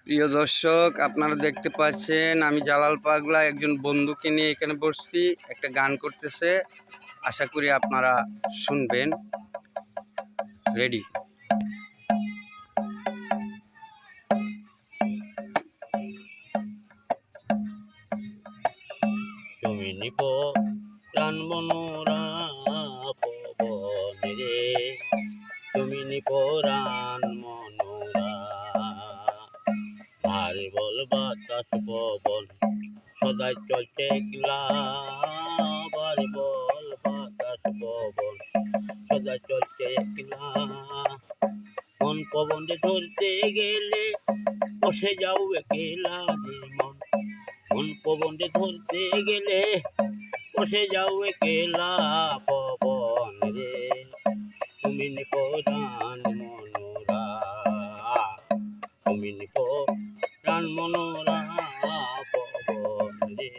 প্রিয় দর্শক, আপনারা দেখতে পাচ্ছেন আমি জালাল পাগলা একজন বন্ধুকে নিয়ে এখানে বসছি, একটা গান করতেছে। আশা করি আপনারা শুনবেন। রেডি? তুমি নিপ প্রাণ মনোরা পবনে রে, তুমি নিপ প্রাণ মনোরা। ভারী বল বাতাস পবন সদাই চলছে একলা, ভারী বল বাতাস পবন সদাই চলছে একলা। মন পবনে ধরতে গেলে বসে যাও একলা রে মন, মন পবনে ধরতে গেলে বসে যাও একলা পবন রে, তুমি নিপরাণ মনোরা, তুমি নিপরাণ মনোরা পবন রে,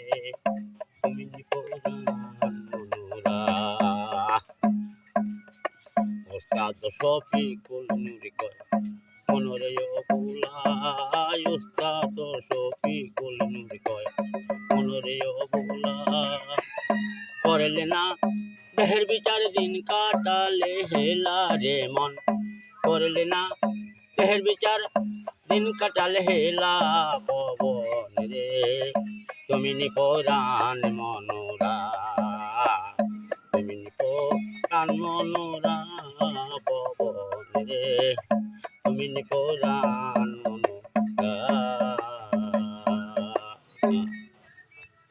তুমি নিপরাণ মনোরা। ওস্তাদ শফিকুল নূর কয় মনোরে অবুলাই, ওস্তাদ শফিকুল নূর কয় মনোরে অবুলা। করলে না দেহের বিচার দিন কাটালে হেলা রে মন, করলে না দেহের বিচার দিন কাটালে হেলা পবন রে, তুমি নিপরাণ মনোরা, তুমি নিপরাণ মনোরা পবন রে, তুমি নিপরাণ